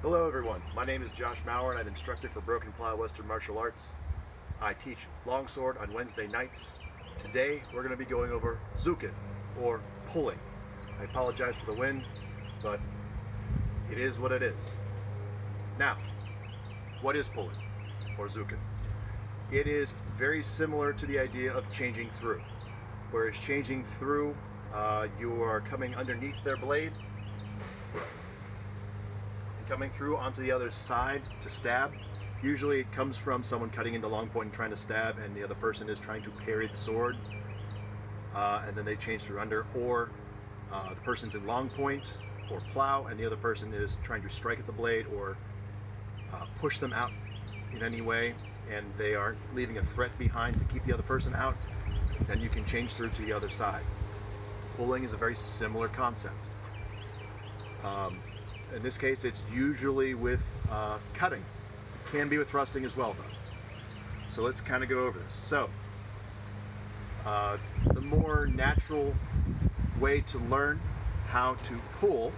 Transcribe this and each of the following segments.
Hello everyone, my name is Josh Maurer and I'm instructor for Broken Plow Western Martial Arts. I teach longsword on Wednesday nights. Today we're going to be going over Zucken, or pulling. I apologize for the wind, but it is what it is. Now, what is pulling, or Zucken? It is very similar to the idea of changing through. Whereas changing through, you are coming underneath their blade, coming through onto the other side to stab. Usually it comes from someone cutting into long point and trying to stab, and the other person is trying to parry the sword, and then they change through under, or the person's in long point or plow and the other person is trying to strike at the blade or push them out in any way, and they aren't leaving a threat behind to keep the other person out. Then you can change through to the other side. Pulling is a very similar concept. In this case, it's usually with cutting. It can be with thrusting as well, though. So let's kind of go over this. So, the more natural way to learn how to pull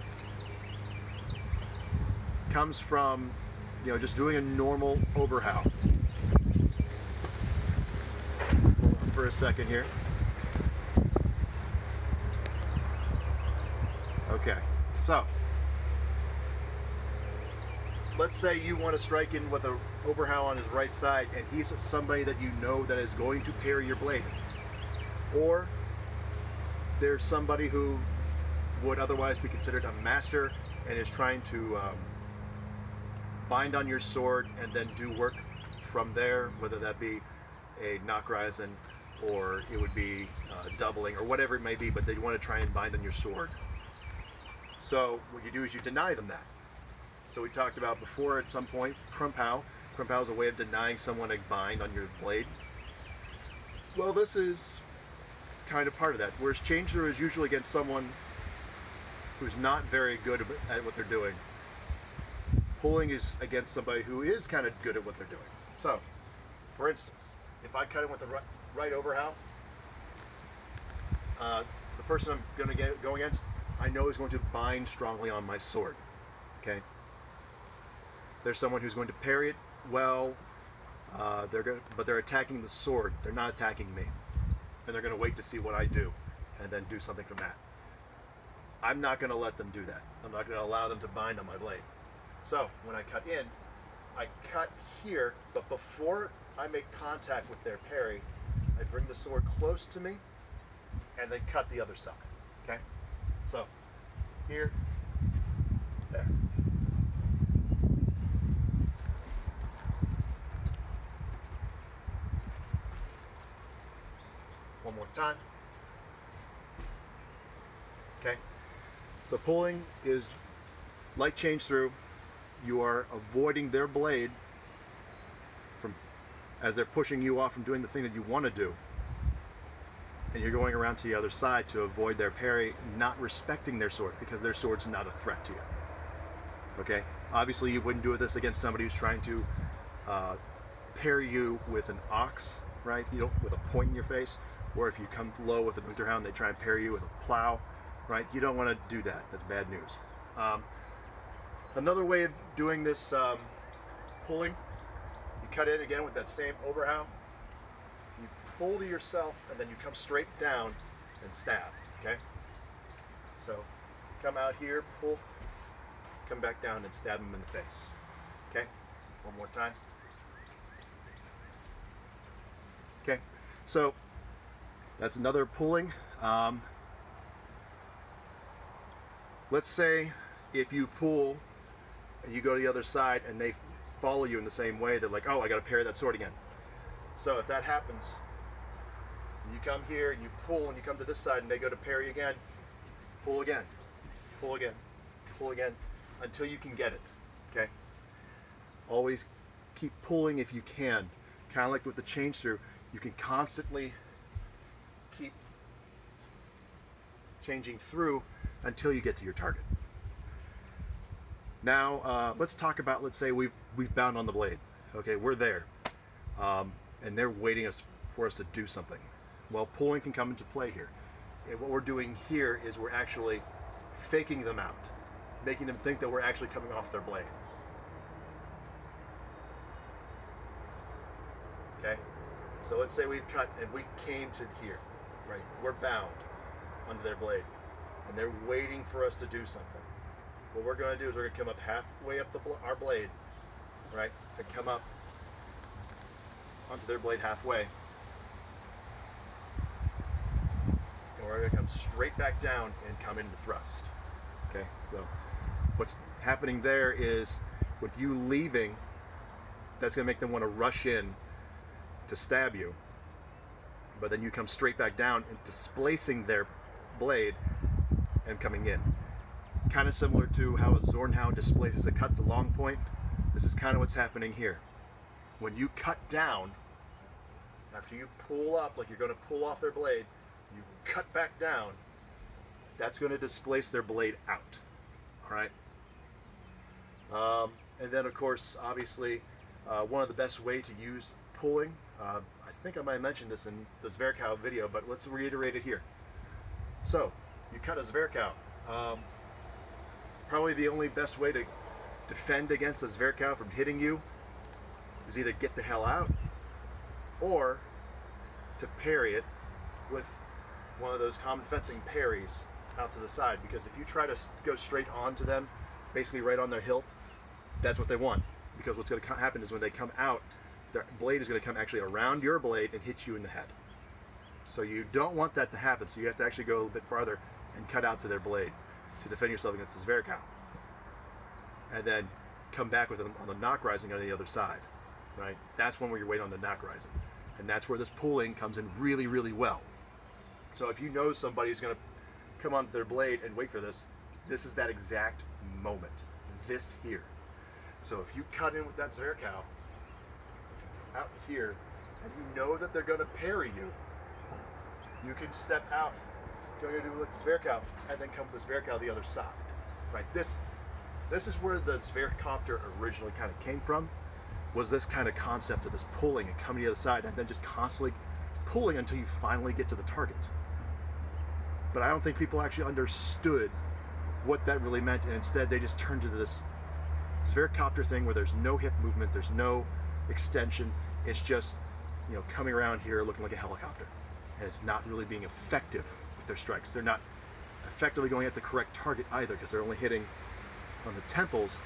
comes from, just doing a normal overhow. Hold on for a second here. Okay, so let's say you want to strike in with a overhow on his right side, and he's somebody that you know that is going to parry your blade. Or there's somebody who would otherwise be considered a master and is trying to bind on your sword and then do work from there, whether that be a knock-rising or it would be doubling or whatever it may be, but they want to try and bind on your sword. So what you do is you deny them that. So we talked about before at some point, Krumpow. Krumpow is a way of denying someone a bind on your blade. Well, this is kind of part of that. Whereas change through is usually against someone who's not very good at what they're doing. Pulling is against somebody who is kind of good at what they're doing. So, for instance, if I cut him with a right overhow, the person I'm going to go against, I know is going to bind strongly on my sword. Okay. There's someone who's going to parry it well, but they're attacking the sword. They're not attacking me, and they're going to wait to see what I do, and then do something from that. I'm not going to let them do that. I'm not going to allow them to bind on my blade. So when I cut in, I cut here, but before I make contact with their parry, I bring the sword close to me, and then cut the other side. Okay? So here, there. One more time. Okay, so pulling is like change through. You are avoiding their blade from, as they're pushing you off from doing the thing that you want to do, and you're going around to the other side to avoid their parry, not respecting their sword because their sword's not a threat to you. Okay, obviously you wouldn't do this against somebody who's trying to parry you with an ox, right? With a point in your face. Or if you come low with an unterhound, they try and parry you with a plow, right? You don't want to do that. That's bad news. Another way of doing this pulling, you cut in again with that same overhow. You pull to yourself, and then you come straight down and stab, okay? So come out here, pull, come back down and stab him in the face, okay? One more time. Okay, so that's another pulling. Let's say if you pull and you go to the other side and they follow you in the same way, they're like, oh, I got to parry that sword again. So if that happens, and you come here and you pull and you come to this side and they go to parry again, pull again, pull again, pull again, until you can get it, okay? Always keep pulling if you can. Kind of like with the change through, you can constantly keep changing through until you get to your target. Now let's talk about, let's say we've bound on the blade. Okay, we're there, and they're waiting for us to do something. Well, pulling can come into play here. And what we're doing here is we're actually faking them out, making them think that we're actually coming off their blade. Okay? So let's say we've cut and we came to here, right? We're bound under their blade, and they're waiting for us to do something. What we're going to do is we're going to come up halfway up our blade, right? And come up onto their blade halfway. And we're going to come straight back down and come into thrust. Okay? So what's happening there is with you leaving, that's going to make them want to rush in to stab you. But then you come straight back down and displacing their blade and coming in. Kind of similar to how a Zornhound displaces a cut to long point. This is kind of what's happening here. When you cut down, after you pull up, like you're going to pull off their blade, you cut back down, that's going to displace their blade out. All right? And then, of course, obviously, one of the best way to use pulling, I think I might have mentioned this in the Zwerchau video, but let's reiterate it here. So, you cut a Zwerchau. Probably the only best way to defend against a Zwerchau from hitting you is either get the hell out or to parry it with one of those common fencing parries out to the side, because if you try to go straight onto them, basically right on their hilt, that's what they want. Because what's going to happen is when they come out, their blade is going to come actually around your blade and hit you in the head. So you don't want that to happen, so you have to actually go a little bit farther and cut out to their blade to defend yourself against this Zwerchau. And then come back with them on the knock rising on the other side, right? That's when you're waiting on the knock rising. And that's where this pulling comes in really, really well. So if you know somebody's going to come onto their blade and wait for this, this is that exact moment. This here. So if you cut in with that Zwerchau out here, and you know that they're going to parry you, you can step out, go here to do with the Zwerchau, and then come with the Zwerchau the other side. Right? This is where the Zwerchcopter originally kind of came from, was this kind of concept of this pulling and coming to the other side, and then just constantly pulling until you finally get to the target. But I don't think people actually understood what that really meant, and instead they just turned to this Zwerchcopter thing where there's no hip movement, there's no extension, it's just, you know, coming around here looking like a helicopter. And it's not really being effective with their strikes. They're not effectively going at the correct target either, because they're only hitting on the temples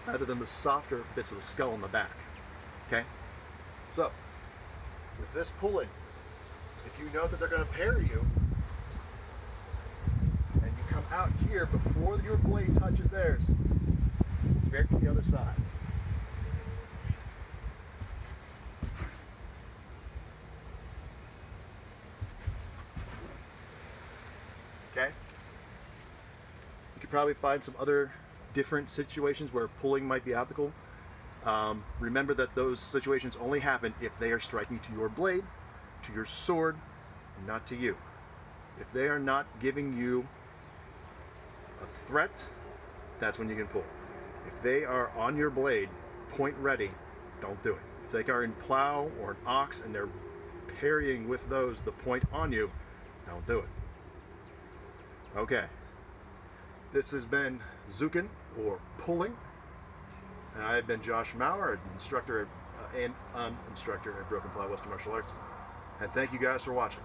rather than the softer bits of the skull in the back. Okay? So, with this pulling, if you know that they're going to parry you, and you come out here before your blade touches theirs, Zwerch to the other side. Okay? You could probably find some other different situations where pulling might be applicable. Remember that those situations only happen if they are striking to your blade, to your sword, and not to you. If they are not giving you a threat, that's when you can pull. If they are on your blade, point ready, don't do it. If they are in plow or an ox and they're parrying with those, the point on you, don't do it. Okay. This has been Zucken, or pulling, and I've been Josh Maurer, instructor and instructor at Broken Plow Western Martial Arts. And thank you guys for watching.